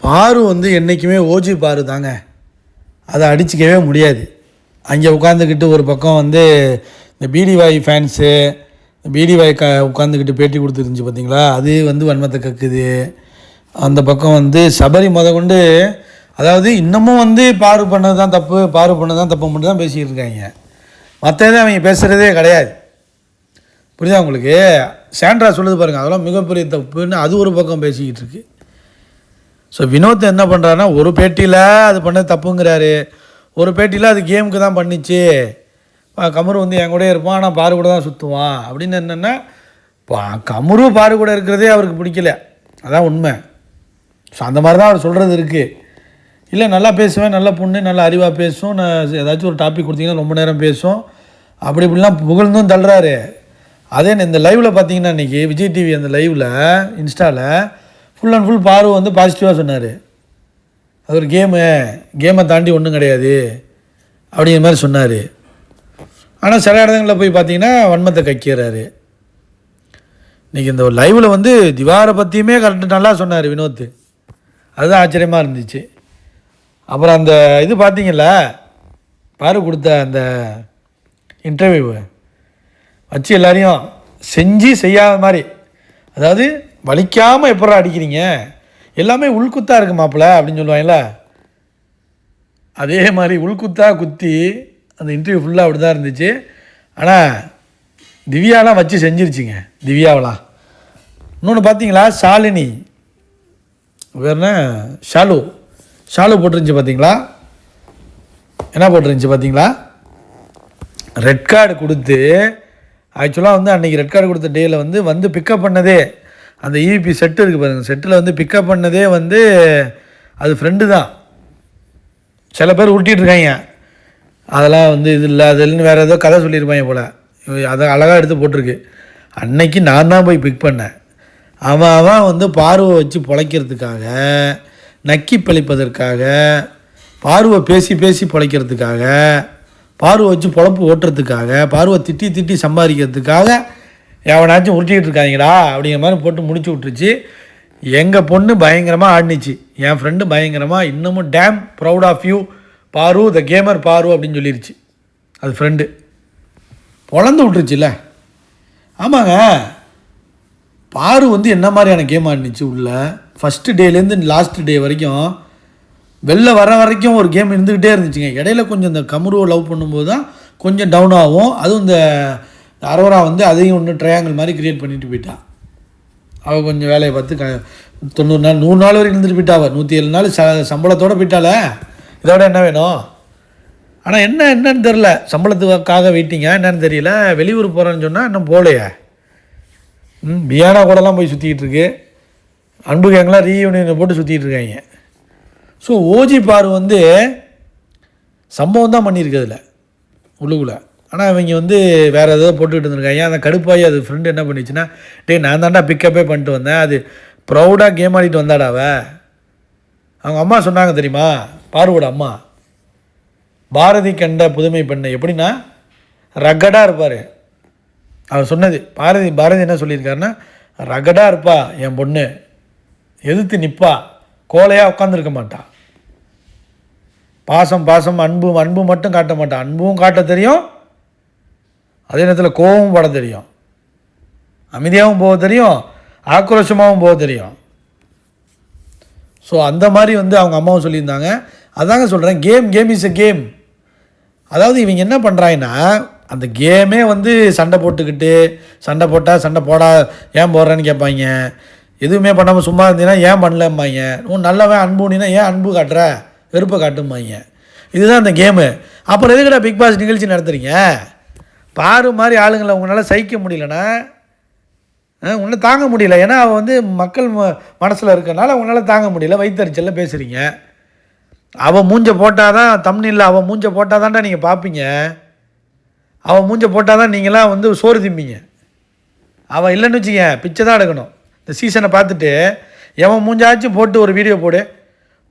பாரு வந்து என்றைக்குமே ஓஜி பாரு தாங்க, அதை அடிச்சிக்கவே முடியாது. அங்கே உட்காந்துக்கிட்டு ஒரு பக்கம் வந்து இந்த பிடிவாய் ஃபேன்ஸு பிடிவாய் உட்காந்துக்கிட்டு பேட்டி கொடுத்துருந்துச்சு பார்த்தீங்களா, அது வந்து வன்மத்தை கக்குது. அந்த பக்கம் வந்து சபரி கொண்டு, அதாவது இன்னமும் வந்து பாரு பண்ணது தான் தப்பு, பாரு பண்ணது தான் தப்பு மட்டும் தான் பேசிக்கிட்டு இருக்காங்க. மற்றதே அவங்க பேசுகிறதே கிடையாது. புரியுதா உங்களுக்கு? சாண்ட்ரா சொல்லுது பாருங்கள், அதெல்லாம் மிகப்பெரிய தப்புன்னு அது ஒரு பக்கம் பேசிக்கிட்டு இருக்கு. ஸோ வினோத் என்ன பண்ணுறாருன்னா, ஒரு பேட்டியில் அது பண்ணது தப்புங்கிறாரு, ஒரு பேட்டியில் அது கேமுக்கு தான் பண்ணிச்சு, கமரு வந்து என் கூட இருப்பான் ஆனால் பாரு கூட தான் சுற்றுவான் அப்படின்னு. என்னென்னா கமரு பாரு கூட இருக்கிறதே அவருக்கு பிடிக்கல, அதான் உண்மை. ஸோ அந்த மாதிரி தான் அவர் சொல்கிறது இருக்குது. இல்லை நல்லா பேசுவேன், நல்ல பொண்ணு, நல்லா அறிவாக பேசும், நான் ஏதாச்சும் ஒரு டாபிக் கொடுத்தீங்கன்னா ரொம்ப நேரம் பேசும், அப்படி இப்படிலாம் புகழ்ந்தும் தள்ளுறாரு. அதே இந்த லைவில் பார்த்தீங்கன்னா இன்றைக்கி விஜய் டிவி அந்த லைவில் இன்ஸ்டாவில் ஃபுல் அண்ட் ஃபுல் பாரு வந்து பாசிட்டிவாக சொன்னார். அது ஒரு கேமை தாண்டி ஒன்றும் கிடையாது அப்படிங்கிற மாதிரி சொன்னார். ஆனால் சில இடங்களில் போய் பார்த்தீங்கன்னா வன்மத்தை கக்கிறாரு. இன்றைக்கி இந்த லைவில் வந்து திவாரை பற்றியுமே கரெக்டு நல்லா சொன்னார் வினோத், அதுதான் ஆச்சரியமாக இருந்துச்சு. அப்புறம் அந்த இது பார்த்தீங்களா, பாரு கொடுத்த அந்த இன்டர்வியூவை வச்சு எல்லாரையும் செஞ்சு செய்யாத மாதிரி, அதாவது வலிக்காமல் எப்படா அடிக்கிறீங்க, எல்லாமே உள்குத்தாக இருக்குது மாப்பிள்ள அப்படின்னு சொல்லுவாங்கல்ல, அதே மாதிரி உள்குத்தாக குத்தி அந்த இன்டர்வியூ ஃபுல்லாக அப்படி தான் இருந்துச்சு. ஆனால் திவ்யாலாம் வச்சு செஞ்சிருச்சிங்க, திவ்யாவெலாம். இன்னொன்று பார்த்தீங்களா, ஷாலினி வேறுனா ஷாலு போட்டிருந்துச்சு பார்த்தீங்களா, என்ன போட்டிருந்துச்சு பார்த்தீங்களா, ரெட் கார்டு கொடுத்து, ஆக்சுவலாக வந்து அன்றைக்கி ரெட் கார்டு கொடுத்த டேயில் வந்து பிக்கப் பண்ணதே அந்த இவிபி செட்டு இருக்குது பாருங்கள், செட்டில் வந்து பிக்கப் பண்ணதே வந்து அது ஃப்ரெண்டு தான். சில பேர் உருட்டிகிட்ருக்காங்க, அதெல்லாம் வந்து இது இல்லை அது இல்லைன்னு வேறு ஏதோ கதை சொல்லியிருப்பாங்க போல், அதை அழகாக எடுத்து போட்டிருக்கு. அன்னைக்கு நான் தான் போய் பிக் பண்ணேன். அவன் வந்து பார்வை வச்சு பிழைக்கிறதுக்காக, நக்கி பழிப்பதற்காக, பார்வை பேசி பேசி பிழைக்கிறதுக்காக, பார்வை வச்சு பொழப்பு ஓட்டுறதுக்காக, பார்வை திட்டி சம்பாதிக்கிறதுக்காக எவனாச்சும் உருட்டிகிட்டு இருக்காங்கடா அப்படிங்கிற மாதிரி போட்டு முடிச்சு விட்டுருச்சு. எங்கள் பொண்ணு பயங்கரமாக ஆடினிச்சு, என் ஃப்ரெண்டு பயங்கரமாக, இன்னமும் டேம் ப்ரௌட் ஆஃப் யூ பாரு, த கேமர் பாரு அப்படின்னு சொல்லிருச்சு. அது ஃப்ரெண்டு பொழந்து விட்டுருச்சுல்ல. ஆமாங்க, பாரு வந்து என்ன மாதிரியான கேம் ஆடினிச்சு உள்ள, ஃபஸ்ட்டு டேலேருந்து லாஸ்ட் டே வரைக்கும், வெளில வர வரைக்கும் ஒரு கேம் இருந்துக்கிட்டே இருந்துச்சுங்க. இடையில கொஞ்சம் இந்த கமருவை லவ் பண்ணும்போது தான் கொஞ்சம் டவுன் ஆகும். அதுவும் இந்த அரோரா வந்து அதையும் ஒன்று ட்ரையாங்கிள் மாதிரி க்ரியேட் பண்ணிட்டு போயிட்டா. அவள் கொஞ்சம் வேலையை பார்த்து 90 நாள் 100 நாள் வரைக்கும் இருந்துட்டு போயிட்டா. அவள் 107 நாள் சம்பளத்தோடு போயிட்டால, இதோட என்ன வேணும்? ஆனால் என்னன்னு தெரில, சம்பளத்துக்காக வெயிட்டிங்க என்னன்னு தெரியல. வெளியூர் போகிறேன்னு சொன்னால் இன்னும் போகலையே. பியானா கூடலாம் போய் சுற்றிக்கிட்டு இருக்கு, அன்பு கேங்கெலாம் ரீயூனியனை போட்டு சுற்றிக்கிட்டு இருக்காங்க. ஸோ ஓஜி பாரு வந்து சம்பவம் தான் பண்ணியிருக்கிறதுல உள்ளுக்குள்ளே. ஆனால் இவங்க வந்து வேறு ஏதோ போட்டுக்கிட்டு இருந்திருக்காங்க. அந்த கடுப்பாகி அது ஃப்ரெண்டு என்ன பண்ணிச்சுன்னா, நான் தாண்டா பிக்கப்பே பண்ணிட்டு வந்தேன், அது ப்ரௌடாக கேம் ஆடிட்டு வந்தாடாவ. அவங்க அம்மா சொன்னாங்க தெரியுமா, பாருவோட அம்மா, பாரதி கண்ட புதுமை பெண்ணை எப்படின்னா ரகடாக இருப்பார். அவர் சொன்னது பாரதி என்ன சொல்லியிருக்காருன்னா, ரகடாக இருப்பா என் பொண்ணு, எதிர்த்து நிற்பா, கோலையாக உட்காந்துருக்க மாட்டா, பாசம் அன்பு மட்டும் காட்ட மாட்டான், அன்பும் காட்ட தெரியும், அதே நேரத்தில் கோபமும் பட தெரியும், அமைதியாகவும் போக தெரியும், ஆக்ரோஷமாகவும் போக தெரியும். ஸோ அந்த மாதிரி வந்து அவங்க அம்மாவும் சொல்லியிருந்தாங்க. அதாங்க சொல்கிறேன், கேம் இஸ் எ கேம். அதாவது இவங்க என்ன பண்ணுறாங்கன்னா, அந்த கேமே வந்து சண்டை போட்டால் சண்டை போடா ஏன் போடுறேன்னு கேட்பாங்க. எதுவுமே பண்ணாமல் சும்மா இருந்தீங்கன்னா ஏன் பண்ணலம்பாங்க. நல்லவன் அன்புனா ஏன் அன்பு காட்டுற, வெறுப்பை காட்டும்பாங்க. இதுதான் அந்த கேமு. அப்புறம் எதுக்கிட்ட பிக் பாஸ் நிகழ்ச்சி நடத்துகிறீங்க? பாரு மாதிரி ஆளுங்களை உங்களால் சகிக்க முடியலன்னா, உன்னை தாங்க முடியல, ஏன்னா அவள் வந்து மக்கள் மனசில் இருக்கனால உங்களால் தாங்க முடியல, வயிற்றுச்சலில் பேசுகிறீங்க. அவள் மூஞ்ச போட்டால் தான் தம்ப்நெயில்ல அவள் மூஞ்ச போட்டால் தான்டா நீங்கள் பார்ப்பீங்க, அவள் மூஞ்ச போட்டால் தான் நீங்களாம் வந்து சோறு திம்பிங்க. அவள் இல்லைன்னு வச்சுக்க பிச்சை தான் எடுக்கணும். இந்த சீசனை பார்த்துட்டு எவன் மூஞ்சாச்சும் போட்டு ஒரு வீடியோ போடு,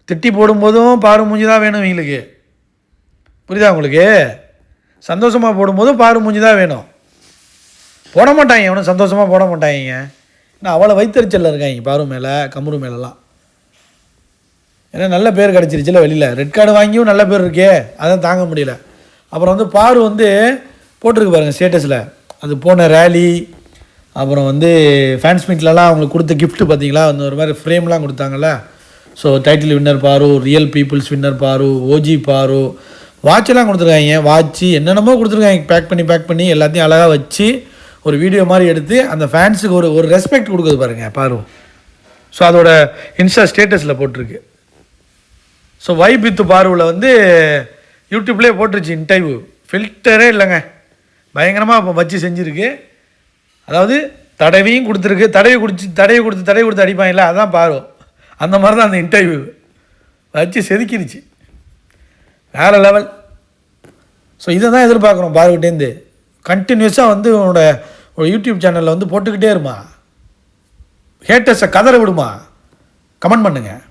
திட்டி போடும்போதும் பாரு மூஞ்சி தான் வேணும் இவங்களுக்கு. புரியுதா உங்களுக்கு? சந்தோஷமாக போடும்போதும் பாரு மூஞ்சி தான் வேணும். போட மாட்டாங்க, எவனும் சந்தோஷமாக போட மாட்டாங்க. நான் அவளை வைத்தறிச்சலில் இருக்காங்க பாரு மேலே, கமரு மேலெலாம். ஏன்னா நல்ல பேர் கிடச்சிருச்சுல வெளியில். ரெட் கார்டு வாங்கியும் நல்ல பேர் இருக்கே, அதான் தாங்க முடியல. அப்புறம் வந்து பாரு வந்து போட்டிருக்கு பாருங்கள் ஸ்டேட்டஸில், அது போன ரேலி, அப்புறம் வந்து ஃபேன்ஸ் மீட்லலாம் அவங்களுக்கு கொடுத்த கிஃப்ட்டு பார்த்தீங்களா, அந்த ஒரு மாதிரி ஃப்ரேம்லாம் கொடுத்தாங்கல்ல. ஸோ டைட்டில் வின்னர் பாரு, ரியல் பீப்புள்ஸ் வின்னர் பாரு, ஓஜி பாரு, வாட்செல்லாம் கொடுத்துருக்காங்க. வாட்ச்சு என்னென்னமோ கொடுத்துருக்காங்க, பேக் பண்ணி எல்லாத்தையும் அழகாக வச்சு ஒரு வீடியோ மாதிரி எடுத்து அந்த ஃபேன்ஸுக்கு ஒரு ரெஸ்பெக்ட் கொடுக்குது பாருங்கள் பாரு. ஸோ அதோட இன்ஸ்டா ஸ்டேட்டஸில் போட்டிருக்கு. ஸோ வைப் வித் பாருவில் வந்து யூடியூப்லேயே போட்டுருச்சு இன்டர்வியூ, ஃபில்டரே இல்லைங்க, பயங்கரமாக இப்போ வச்சு செஞ்சுருக்கு. அதாவது தடவையும் கொடுத்துருக்கு, தடவை கொடுத்து அடிப்பாங்கல்ல, அதான் பாரு. அந்த மாதிரி தான் அந்த இன்டர்வியூ வச்சு செதுக்கிடுச்சு, வேறு லெவல். ஸோ இதை தான் எதிர்பார்க்குறோம் பாருக்கிட்டேருந்து. கண்டினியூஸாக வந்து உன்னோட ஒரு யூடியூப் சேனலில் வந்து போட்டுக்கிட்டே இருமா, ஹேட்டர்ஸை கதற விடுமா, கமெண்ட் பண்ணுங்கள்.